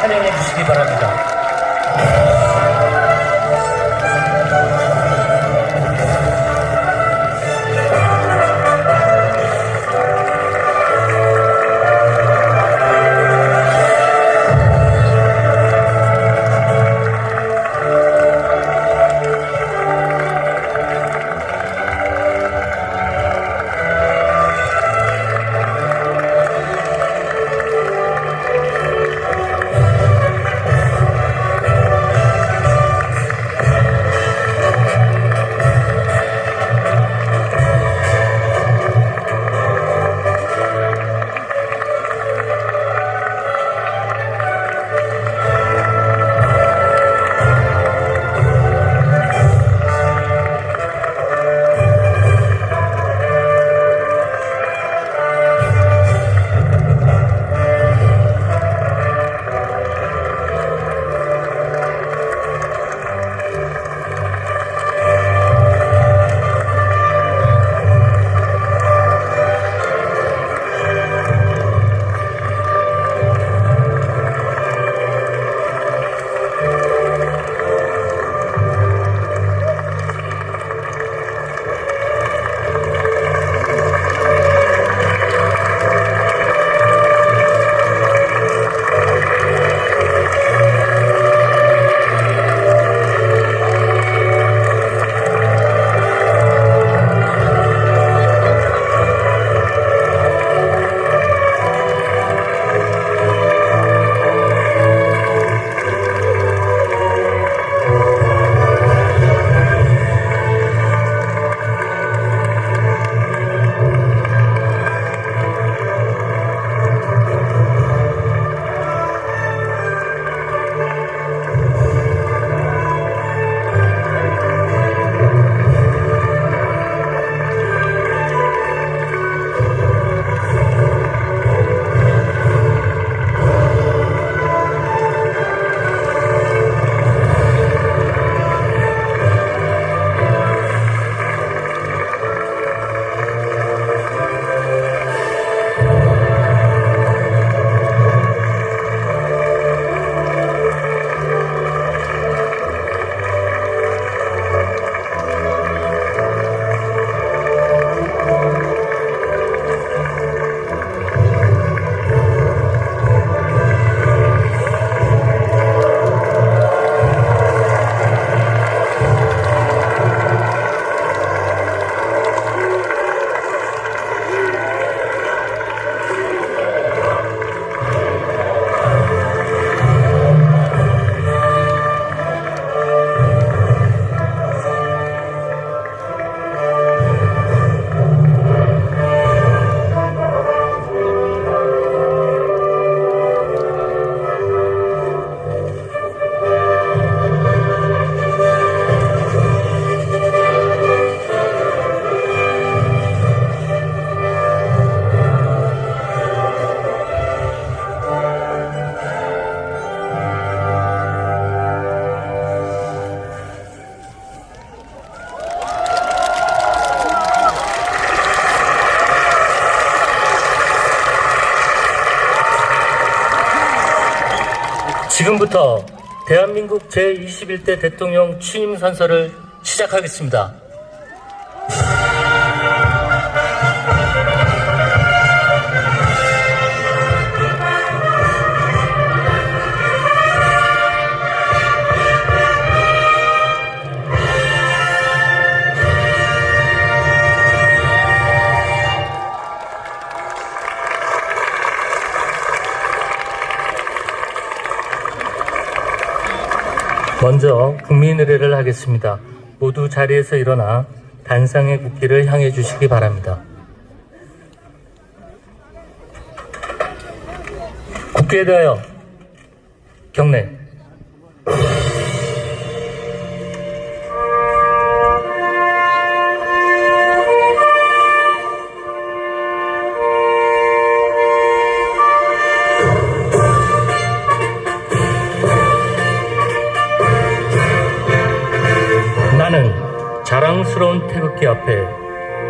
찬양해 주시기 바랍니다. 지금부터 대한민국 제21대 대통령 취임 선서를 시작하겠습니다. 먼저 국민의례를 하겠습니다. 모두 자리에서 일어나 단상의 국기를 향해 주시기 바랍니다. 국기에 대하여 경례. 나는 자랑스러운 태극기 앞에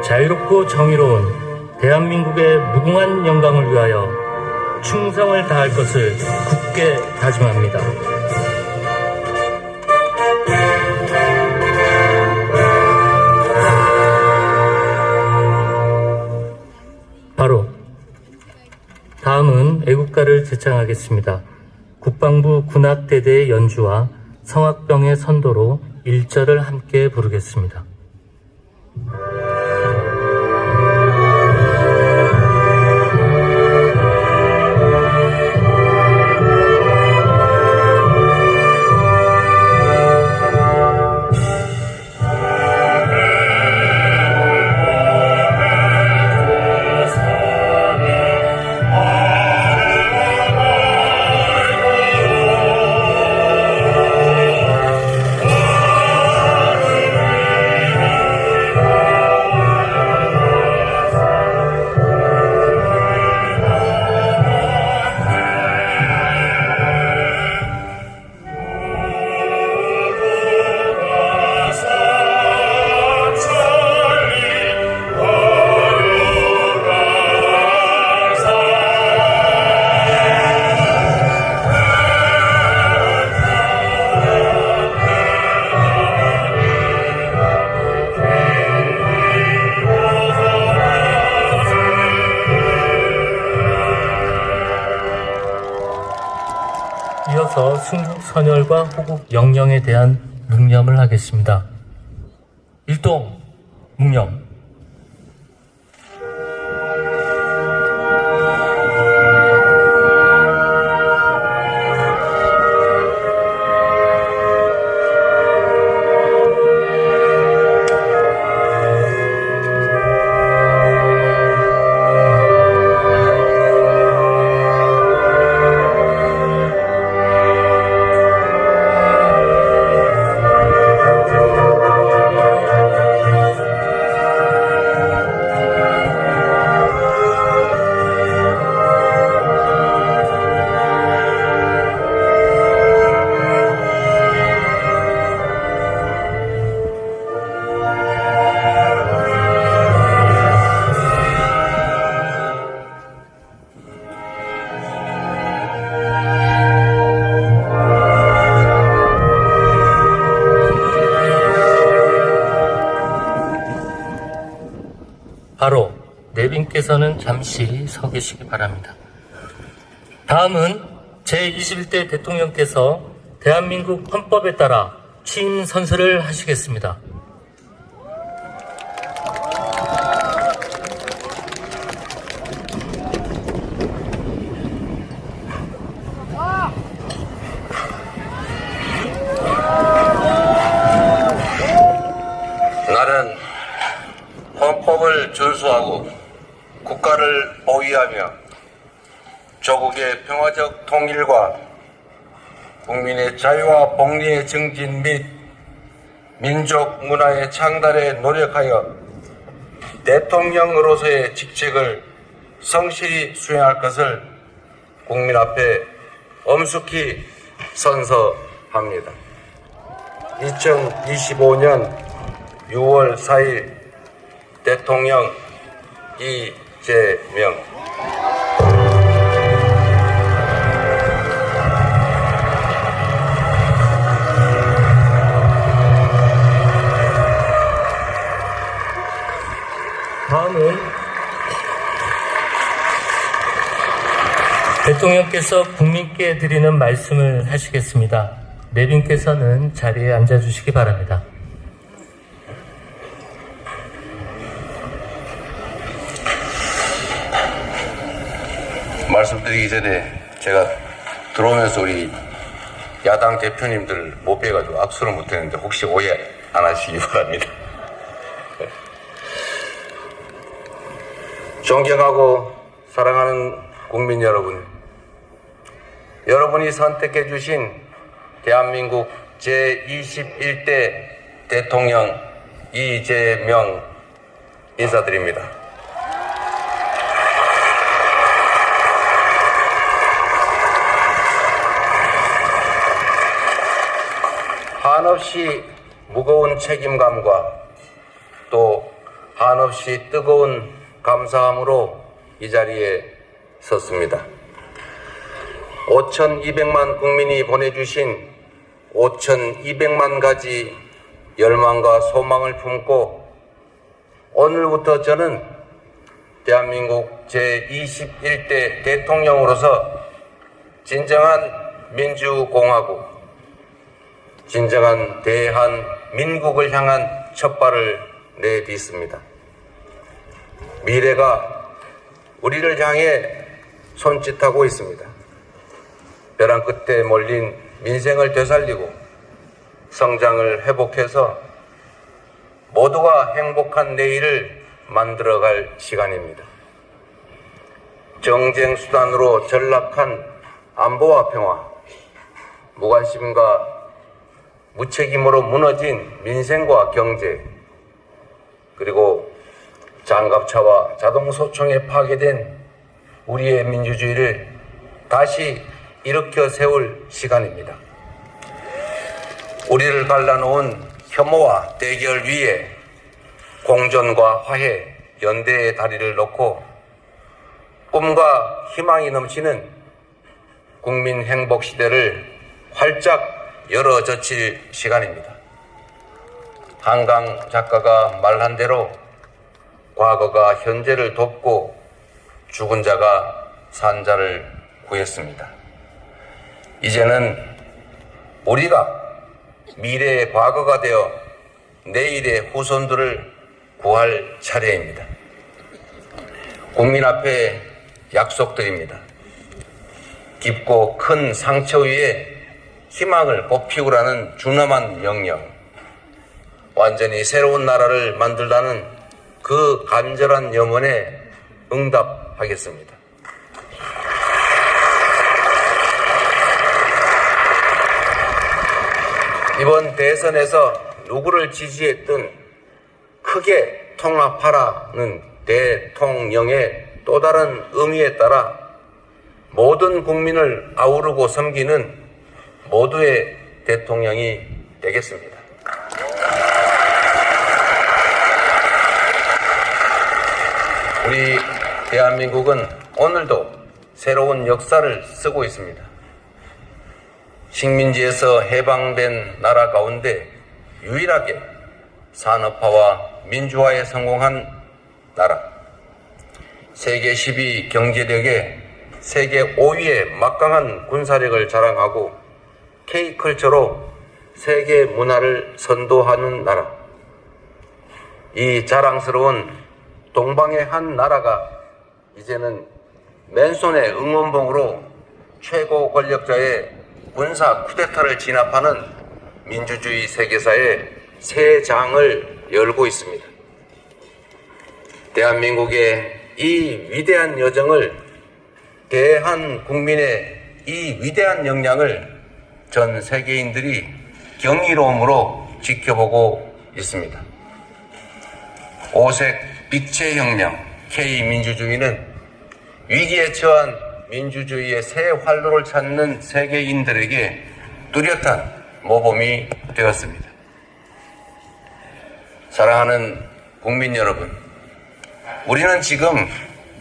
자유롭고 정의로운 대한민국의 무궁한 영광을 위하여 충성을 다할 것을 굳게 다짐합니다. 바로 다음은 애국가를 제창하겠습니다. 국방부 군악대대의 연주와 성악병의 선도로 1절을 함께 부르겠습니다. 이어서 순국 선열과 호국 영령에 대한 묵념을 하겠습니다. 일동 묵념. 바로 내빈께서는 잠시 서 계시기 바랍니다. 다음은 제21대 대통령께서 대한민국 헌법에 따라 취임 선서를 하시겠습니다. 나는 헌법을 준수하고 국가를 보위하며 조국의 평화적 통일과 국민의 자유와 복리의 증진 및 민족 문화의 창달에 노력하여 대통령으로서의 직책을 성실히 수행할 것을 국민 앞에 엄숙히 선서합니다. 2025년 6월 4일 대통령 이재명. 다음은 대통령께서 국민께 드리는 말씀을 하시겠습니다. 내빈께서는 자리에 앉아주시기 바랍니다. 말씀드리기 전에 제가 들어오면서 우리 야당 대표님들 못 뵈가지고 악수를 못했는데 혹시 오해 안 하시기 바랍니다. 존경하고 사랑하는 국민 여러분, 여러분이 선택해 주신 대한민국 제21대 대통령 이재명 인사드립니다. 한없이 무거운 책임감과 또 한없이 뜨거운 감사함으로 이 자리에 섰습니다. 5,200만 국민이 보내주신 5,200만 가지 열망과 소망을 품고 오늘부터 저는 대한민국 제21대 대통령으로서 진정한 민주공화국, 진정한 대한민국을 향한 첫발을 내딛습니다. 미래가 우리를 향해 손짓하고 있습니다. 벼랑 끝에 몰린 민생을 되살리고 성장을 회복해서 모두가 행복한 내일을 만들어갈 시간입니다. 정쟁 수단으로 전락한 안보와 평화, 무관심과 무책임으로 무너진 민생과 경제, 그리고 장갑차와 자동소총에 파괴된 우리의 민주주의를 다시 일으켜 세울 시간입니다. 우리를 갈라놓은 혐오와 대결 위에 공존과 화해, 연대의 다리를 놓고 꿈과 희망이 넘치는 국민 행복 시대를 활짝 열어젖힐 시간입니다. 한강 작가가 말한 대로 과거가 현재를 돕고 죽은 자가 산 자를 구했습니다. 이제는 우리가 미래의 과거가 되어 내일의 후손들을 구할 차례입니다. 국민 앞에 약속드립니다. 깊고 큰 상처 위에 희망을 꽃피우라는 준엄한 명령, 완전히 새로운 나라를 만들라는 그 간절한 염원에 응답하겠습니다. 이번 대선에서 누구를 지지했든 크게 통합하라는 대통령의 또 다른 의미에 따라 모든 국민을 아우르고 섬기는 모두의 대통령이 되겠습니다. 우리 대한민국은 오늘도 새로운 역사를 쓰고 있습니다. 식민지에서 해방된 나라 가운데 유일하게 산업화와 민주화에 성공한 나라, 세계 10위 경제력에 세계 5위의 막강한 군사력을 자랑하고 K컬처로 세계 문화를 선도하는 나라, 이 자랑스러운 동방의 한 나라가 이제는 맨손의 응원봉으로 최고 권력자의 군사 쿠데타를 진압하는 민주주의 세계사의 새 장을 열고 있습니다. 대한민국의 이 위대한 여정을, 대한 국민의 이 위대한 역량을 전 세계인들이 경이로움으로 지켜보고 있습니다. 오색 빛의 혁명 K민주주의는 위기에 처한 민주주의의 새 활로를 찾는 세계인들에게 뚜렷한 모범이 되었습니다. 사랑하는 국민 여러분, 우리는 지금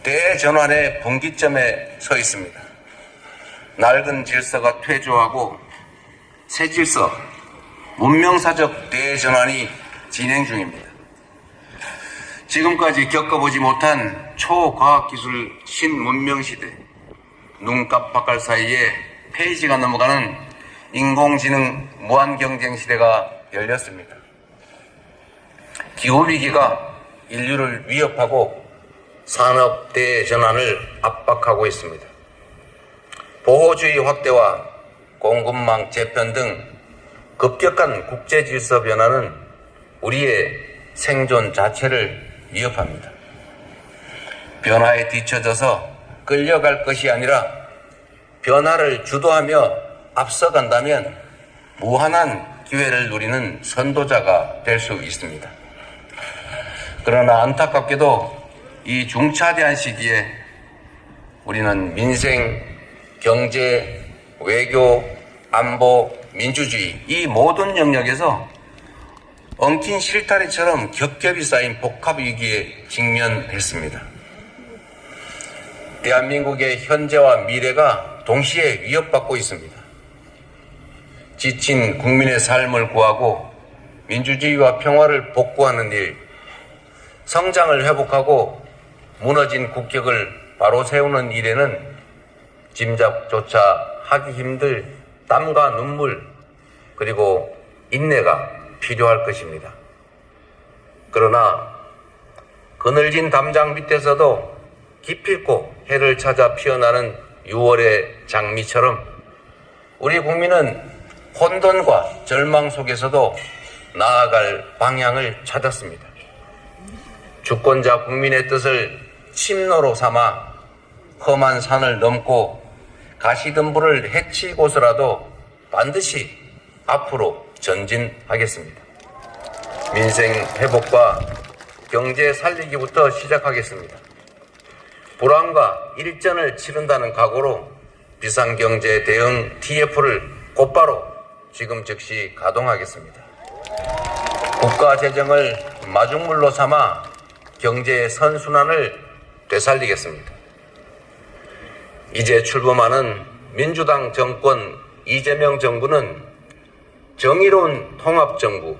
대전환의 분기점에 서 있습니다. 낡은 질서가 퇴조하고 새 질서, 문명사적 대전환이 진행 중입니다. 지금까지 겪어보지 못한 초과학기술 신문명시대, 눈 깜빡할 사이에 페이지가 넘어가는 인공지능 무한경쟁시대가 열렸습니다. 기후위기가 인류를 위협하고 산업 대전환을 압박하고 있습니다. 보호주의 확대와 공급망 재편 등 급격한 국제질서 변화는 우리의 생존 자체를 위협합니다. 변화에 뒤처져서 끌려갈 것이 아니라 변화를 주도하며 앞서간다면 무한한 기회를 누리는 선도자가 될 수 있습니다. 그러나 안타깝게도 이 중차대한 시기에 우리는 민생, 경제, 외교, 안보, 민주주의 이 모든 영역에서 엉킨 실타래처럼 겹겹이 쌓인 복합위기에 직면했습니다. 대한민국의 현재와 미래가 동시에 위협받고 있습니다. 지친 국민의 삶을 구하고 민주주의와 평화를 복구하는 일, 성장을 회복하고 무너진 국격을 바로 세우는 일에는 짐작조차 하기 힘들 땀과 눈물 그리고 인내가 필요할 것입니다. 그러나 그늘진 담장 밑에서도 기필코 해를 찾아 피어나는 6월의 장미처럼 우리 국민은 혼돈과 절망 속에서도 나아갈 방향을 찾았습니다. 주권자 국민의 뜻을 침노로 삼아 험한 산을 넘고 가시덤불을 헤치고서라도 반드시 앞으로 전진하겠습니다. 민생 회복과 경제 살리기부터 시작하겠습니다. 불황과 일전을 치른다는 각오로 비상경제 대응 TF를 곧바로 지금 즉시 가동하겠습니다. 국가 재정을 마중물로 삼아 경제의 선순환을 되살리겠습니다. 이제 출범하는 민주당 정권 이재명 정부는 정의로운 통합정부,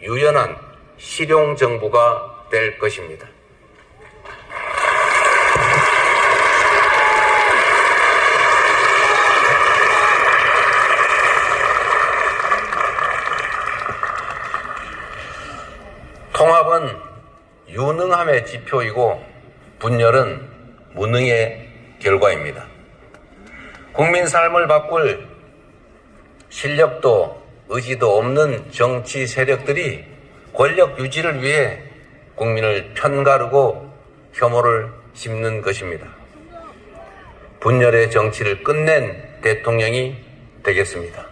유연한 실용정부가 될 것입니다. 통합은 유능함의 지표이고 분열은 무능의 결과입니다. 국민 삶을 바꿀 실력도 의지도 없는 정치 세력들이 권력 유지를 위해 국민을 편가르고 혐오를 심는 것입니다. 분열의 정치를 끝낸 대통령이 되겠습니다.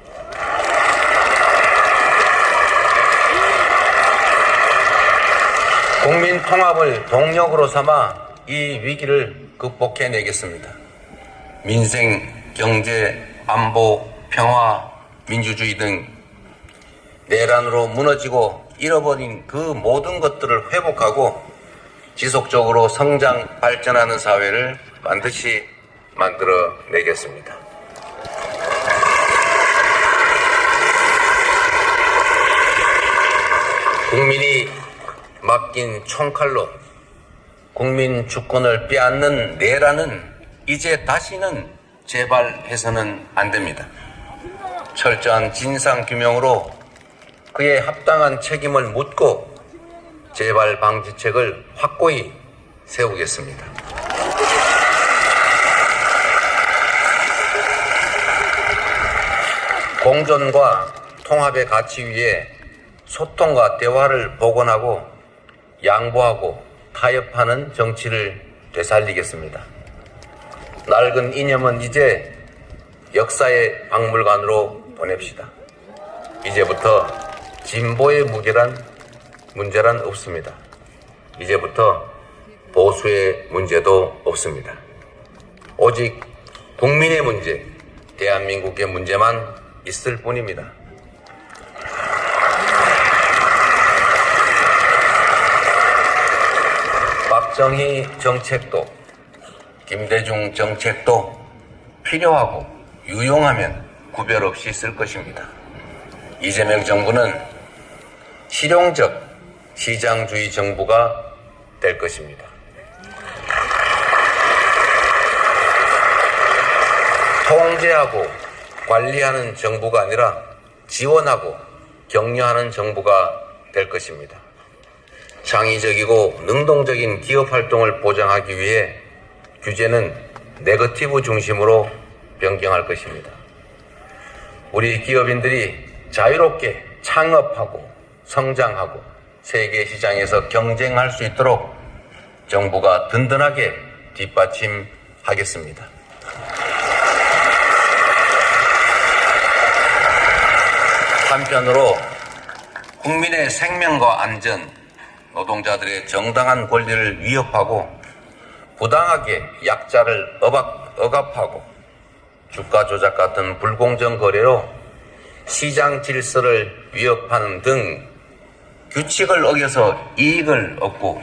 국민 통합을 동력으로 삼아 이 위기를 극복해내겠습니다. 민생, 경제, 안보, 평화, 민주주의 등 내란으로 무너지고 잃어버린 그 모든 것들을 회복하고 지속적으로 성장, 발전하는 사회를 반드시 만들어내겠습니다. 국민이 맡긴 총칼로 국민 주권을 빼앗는 내란은 이제 다시는 재발해서는 안 됩니다. 철저한 진상규명으로 그에 합당한 책임을 묻고 재발 방지책을 확고히 세우겠습니다. 공존과 통합의 가치 위에 소통과 대화를 복원하고 양보하고 타협하는 정치를 되살리겠습니다. 낡은 이념은 이제 역사의 박물관으로 보냅시다. 이제부터 진보의 문제란 없습니다. 이제부터 보수의 문제도 없습니다. 오직 국민의 문제, 대한민국의 문제만 있을 뿐입니다. 박정희 정책도 김대중 정책도 필요하고 유용하면 구별 없이 쓸 것입니다. 이재명 정부는 실용적 시장주의 정부가 될 것입니다. 통제하고 관리하는 정부가 아니라 지원하고 격려하는 정부가 될 것입니다. 창의적이고 능동적인 기업 활동을 보장하기 위해 규제는 네거티브 중심으로 변경할 것입니다. 우리 기업인들이 자유롭게 창업하고 성장하고 세계 시장에서 경쟁할 수 있도록 정부가 든든하게 뒷받침하겠습니다. 한편으로 국민의 생명과 안전, 노동자들의 정당한 권리를 위협하고 부당하게 약자를 억압하고 주가 조작 같은 불공정 거래로 시장 질서를 위협하는 등 규칙을 어겨서 이익을 얻고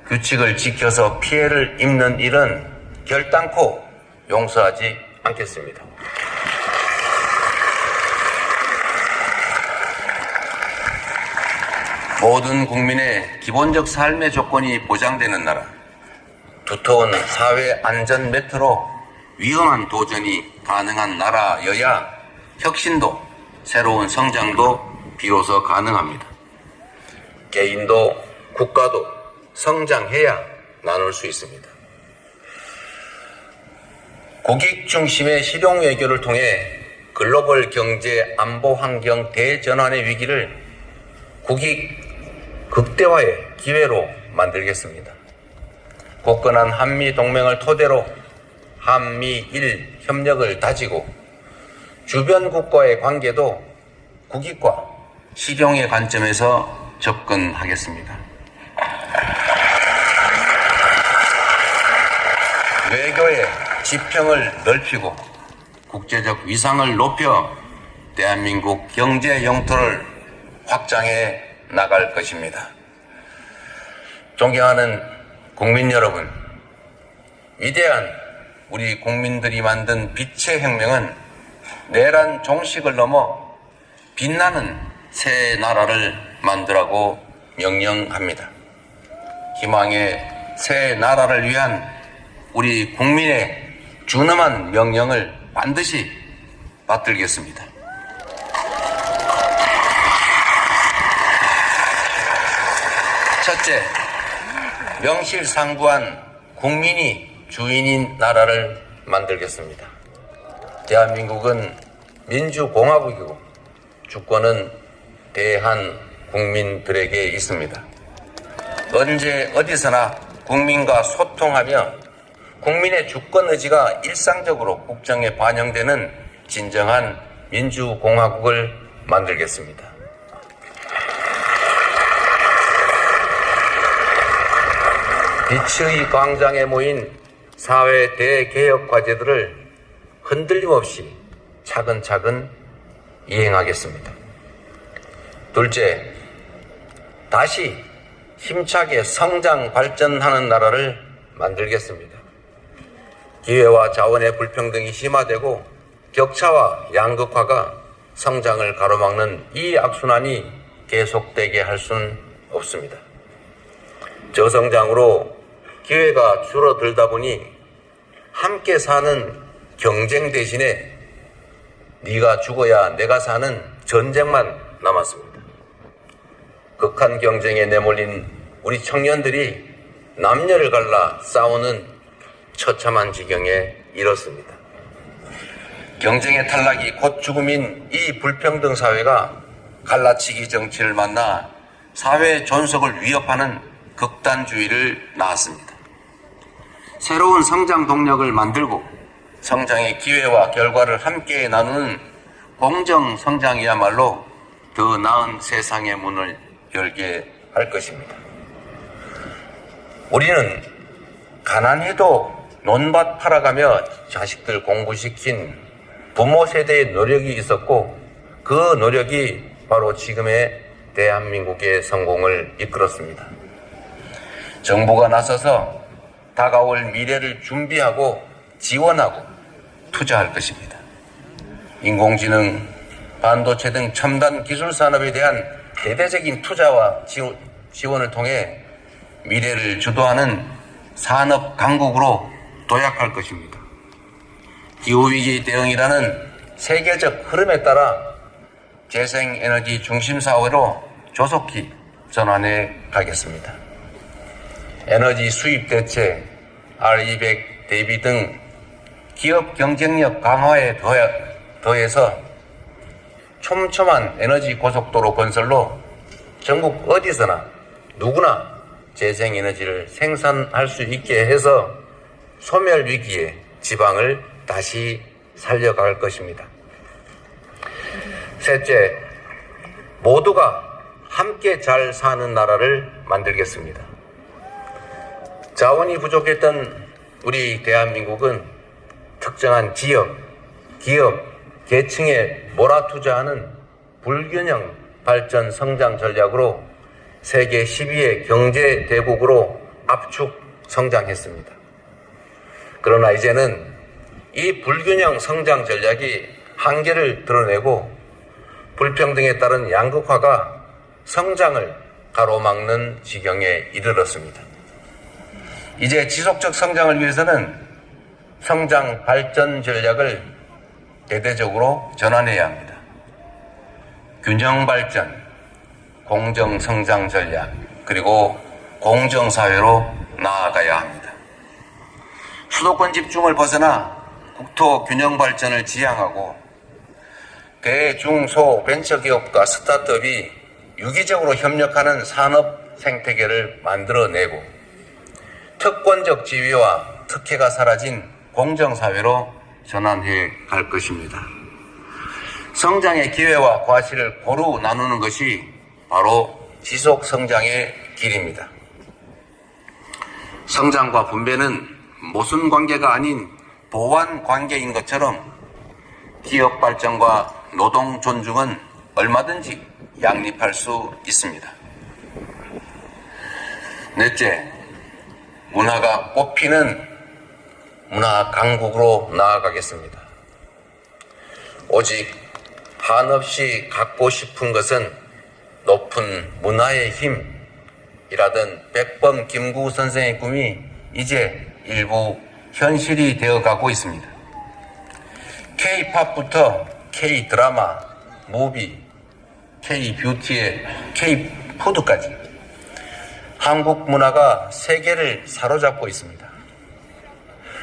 규칙을 지켜서 피해를 입는 일은 결단코 용서하지 않겠습니다. 않겠습니다. 모든 국민의 기본적 삶의 조건이 보장되는 나라, 두터운 사회 안전 매트로 위험한 도전이 가능한 나라여야 혁신도 새로운 성장도 비로소 가능합니다. 개인도 국가도 성장해야 나눌 수 있습니다. 국익 중심의 실용 외교를 통해 글로벌 경제 안보 환경 대전환의 위기를 국익 극대화의 기회로 만들겠습니다. 굳건한 한미 동맹을 토대로 한미일 협력을 다지고 주변 국가의 관계도 국익과 실용의 관점에서 접근하겠습니다. 외교의 지평을 넓히고 국제적 위상을 높여 대한민국 경제 영토를 확장해 나갈 것입니다. 존경하는 국민 여러분, 위대한 우리 국민들이 만든 빛의 혁명은 내란 종식을 넘어 빛나는 새 나라를 만들라고 명령합니다. 희망의 새 나라를 위한 우리 국민의 준엄한 명령을 반드시 받들겠습니다. 첫째, 명실상부한 국민이 주인인 나라를 만들겠습니다. 대한민국은 민주공화국이고 주권은 대한 국민들에게 있습니다. 언제 어디서나 국민과 소통하며 국민의 주권 의지가 일상적으로 국정에 반영되는 진정한 민주공화국을 만들겠습니다. 빛의 광장에 모인 사회 대개혁 과제들을 흔들림 없이 차근차근 이행하겠습니다. 둘째, 다시 힘차게 성장 발전하는 나라를 만들겠습니다. 기회와 자원의 불평등이 심화되고 격차와 양극화가 성장을 가로막는 이 악순환이 계속되게 할 수는 없습니다. 저성장으로 기회가 줄어들다 보니 함께 사는 경쟁 대신에 네가 죽어야 내가 사는 전쟁만 남았습니다. 극한 경쟁에 내몰린 우리 청년들이 남녀를 갈라 싸우는 처참한 지경에 이렇습니다. 경쟁의 탈락이 곧 죽음인 이 불평등 사회가 갈라치기 정치를 만나 사회 존속을 위협하는 극단주의를 낳았습니다. 새로운 성장 동력을 만들고 성장의 기회와 결과를 함께 나누는 공정 성장이야말로 더 나은 세상의 문을 열게 할 것입니다. 우리는 가난해도 논밭 팔아가며 자식들 공부시킨 부모 세대의 노력이 있었고 그 노력이 바로 지금의 대한민국의 성공을 이끌었습니다. 정부가 나서서 다가올 미래를 준비하고 지원하고 투자할 것입니다. 인공지능, 반도체 등 첨단 기술 산업에 대한 대대적인 투자와 지원을 통해 미래를 주도하는 산업 강국으로 도약할 것입니다. 기후위기 대응이라는 세계적 흐름에 따라 재생에너지 중심 사회로 조속히 전환해 가겠습니다. 에너지 수입 대책, R200 대비 등 기업 경쟁력 강화에 더해서 촘촘한 에너지 고속도로 건설로 전국 어디서나 누구나 재생에너지를 생산할 수 있게 해서 소멸 위기에 지방을 다시 살려갈 것입니다. 셋째, 모두가 함께 잘 사는 나라를 만들겠습니다. 자원이 부족했던 우리 대한민국은 특정한 지역, 기업, 계층에 몰아투자하는 불균형 발전 성장 전략으로 세계 12의 경제 대국으로 압축 성장했습니다. 그러나 이제는 이 불균형 성장 전략이 한계를 드러내고 불평등에 따른 양극화가 성장을 가로막는 지경에 이르렀습니다. 이제 지속적 성장을 위해서는 성장 발전 전략을 대대적으로 전환해야 합니다. 균형 발전, 공정 성장 전략, 그리고 공정사회로 나아가야 합니다. 수도권 집중을 벗어나 국토 균형 발전을 지향하고 대, 중, 소, 벤처기업과 스타트업이 유기적으로 협력하는 산업 생태계를 만들어내고 특권적 지위와 특혜가 사라진 공정사회로 전환해 갈 것입니다. 성장의 기회와 과실을 고루 나누는 것이 바로 지속 성장의 길입니다. 성장과 분배는 모순 관계가 아닌 보완 관계인 것처럼 기업 발전과 노동 존중은 얼마든지 양립할 수 있습니다. 넷째, 문화가 꽃피는 문화 강국으로 나아가겠습니다. 오직 한없이 갖고 싶은 것은 높은 문화의 힘이라던 백범 김구 선생의 꿈이 이제 일부 현실이 되어가고 있습니다. K-팝부터 K-드라마, 무비, K-뷰티의 K-푸드까지 한국 문화가 세계를 사로잡고 있습니다.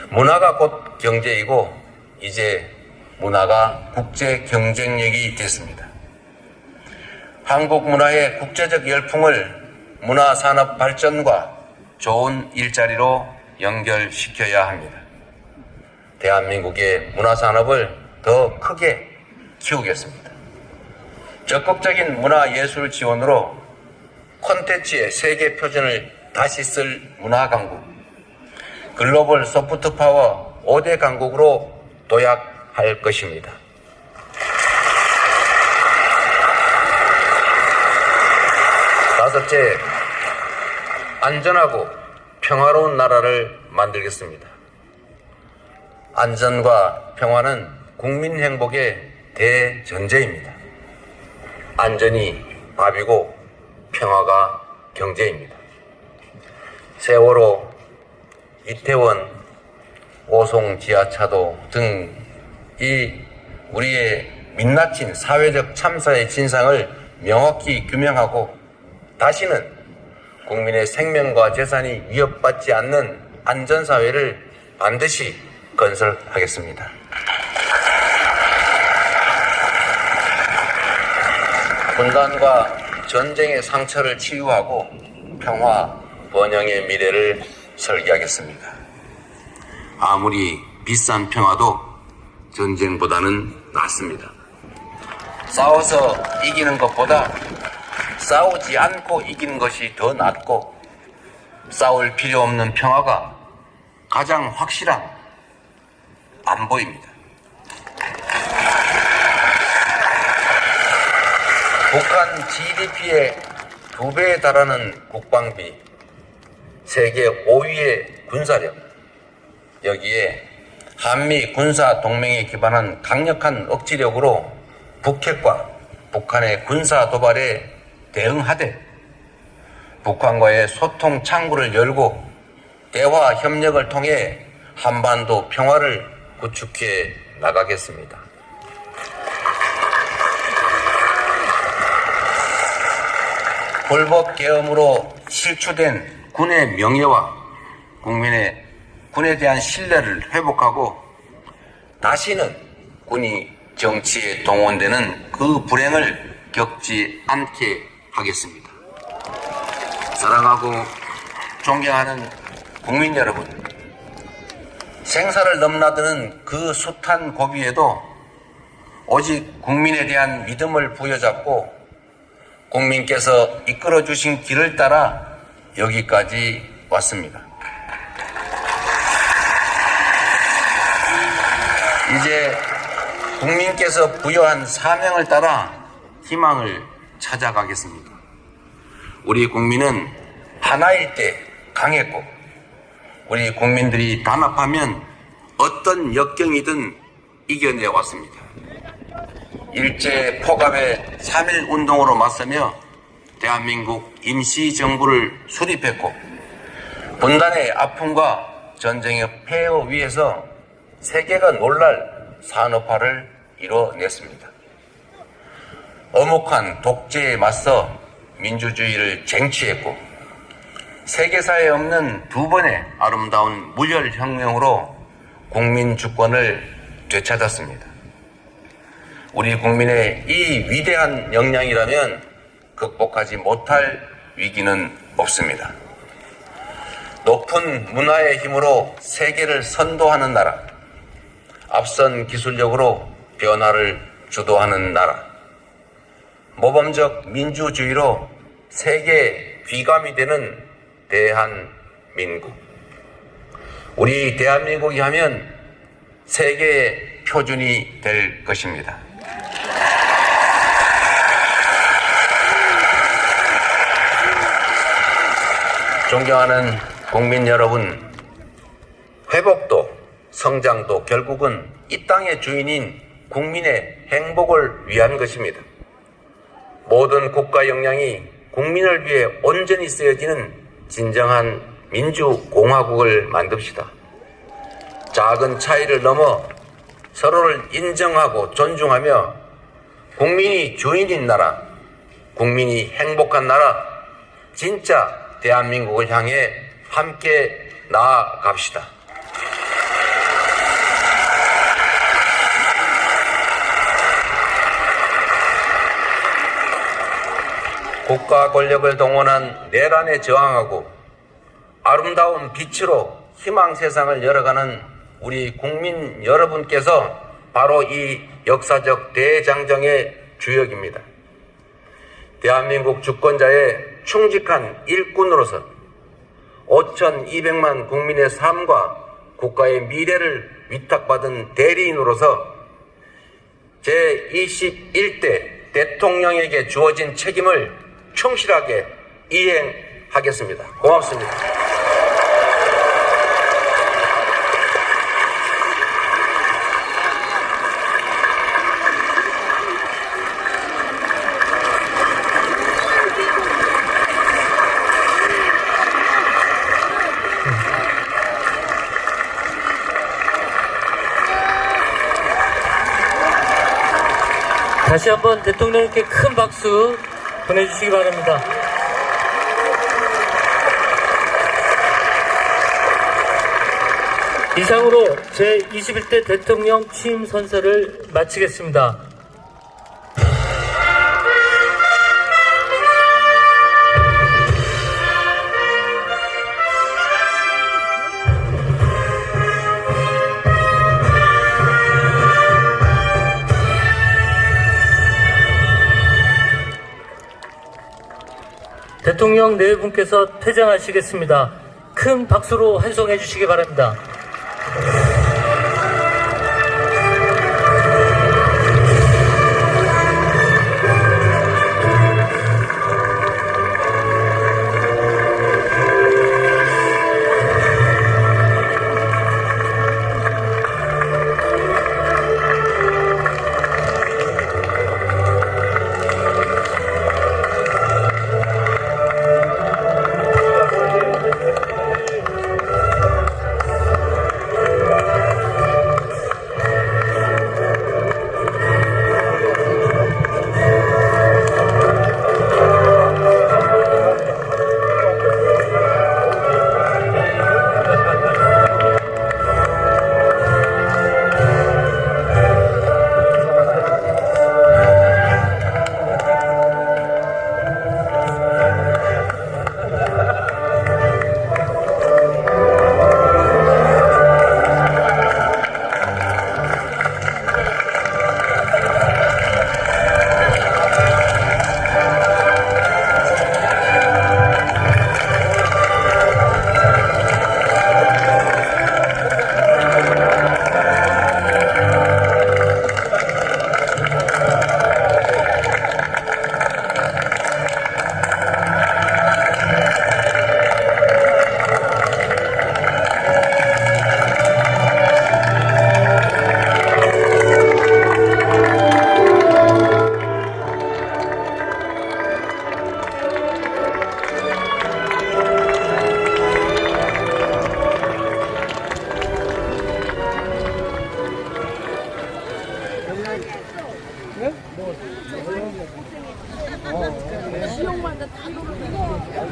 문화가 곧 경제이고 이제 문화가 국제 경쟁력이 됐습니다. 한국 문화의 국제적 열풍을 문화산업 발전과 좋은 일자리로 연결시켜야 합니다. 대한민국의 문화산업을 더 크게 키우겠습니다. 적극적인 문화예술 지원으로 콘텐츠의 세계 표준을 다시 쓸 문화강국, 글로벌 소프트파워 5대 강국으로 도약할 것입니다. 다섯째, 안전하고 평화로운 나라를 만들겠습니다. 안전과 평화는 국민 행복의 대전제입니다. 안전이 밥이고 평화가 경제입니다. 세월호, 이태원, 오송 지하차도 등 이 우리의 민낯진 사회적 참사의 진상을 명확히 규명하고 다시는 국민의 생명과 재산이 위협받지 않는 안전사회를 반드시 건설하겠습니다. 분단과 전쟁의 상처를 치유하고 평화, 번영의 미래를 설계하겠습니다. 아무리 비싼 평화도 전쟁보다는 낫습니다. 싸워서 이기는 것보다 싸우지 않고 이기는 것이 더 낫고 싸울 필요 없는 평화가 가장 확실한 안보입니다. 북한 GDP의 2배에 달하는 국방비, 세계 5위의 군사력, 여기에 한미 군사 동맹에 기반한 강력한 억지력으로 북핵과 북한의 군사 도발에 대응하되 북한과의 소통 창구를 열고 대화 협력을 통해 한반도 평화를 구축해 나가겠습니다. 불법 계엄으로 실추된 군의 명예와 국민의 군에 대한 신뢰를 회복하고 다시는 군이 정치에 동원되는 그 불행을 겪지 않게 하겠습니다. 사랑하고 존경하는 국민 여러분, 생사를 넘나드는 그 숱한 고비에도 오직 국민에 대한 믿음을 부여잡고 국민께서 이끌어 주신 길을 따라 여기까지 왔습니다. 이제 국민께서 부여한 사명을 따라 희망을 찾아가겠습니다. 우리 국민은 하나일 때 강했고 우리 국민들이 단합하면 어떤 역경이든 이겨내왔습니다. 일제 포갑의 3.1 운동으로 맞서며 대한민국 임시정부를 수립했고 분단의 아픔과 전쟁의 폐허 위에서 세계가 놀랄 산업화를 이뤄냈습니다. 엄혹한 독재에 맞서 민주주의를 쟁취했고 세계사에 없는 두 번의 아름다운 무혈혁명으로 국민 주권을 되찾았습니다. 우리 국민의 이 위대한 역량이라면 극복하지 못할 위기는 없습니다. 높은 문화의 힘으로 세계를 선도하는 나라, 앞선 기술력으로 변화를 주도하는 나라, 모범적 민주주의로 세계 귀감이 되는 대한민국. 우리 대한민국이 하면 세계의 표준이 될 것입니다. 존경하는 국민 여러분, 회복도 성장도 결국은 이 땅의 주인인 국민의 행복을 위한 것입니다. 모든 국가 역량이 국민을 위해 온전히 쓰여지는 진정한 민주공화국을 만듭시다. 작은 차이를 넘어 서로를 인정하고 존중하며 국민이 주인인 나라, 국민이 행복한 나라, 진짜 대한민국을 향해 함께 나아갑시다. 국가 권력을 동원한 내란에 저항하고 아름다운 빛으로 희망 세상을 열어가는 우리 국민 여러분께서 바로 이 역사적 대장정의 주역입니다. 대한민국 주권자의 충직한 일꾼으로서 5,200만 국민의 삶과 국가의 미래를 위탁받은 대리인으로서 제21대 대통령에게 주어진 책임을 충실하게 이행하겠습니다. 고맙습니다. 다시 한번 대통령님께 큰 박수 보내주시기 바랍니다. 이상으로 제21대 대통령 취임 선서를 마치겠습니다. 대통령 네 분께서 퇴장하시겠습니다. 큰 박수로 환송해 주시기 바랍니다.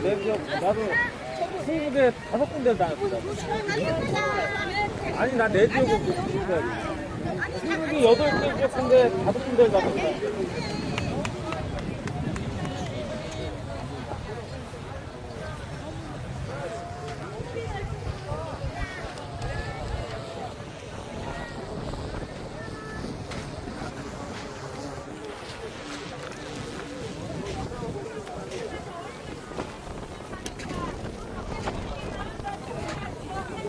내 기억 나도 20개 5군데를 다녔어. 아니 나 내 기억은 20군데. 20개 8개 기억인데 5군데를 다녔어.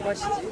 맛이지?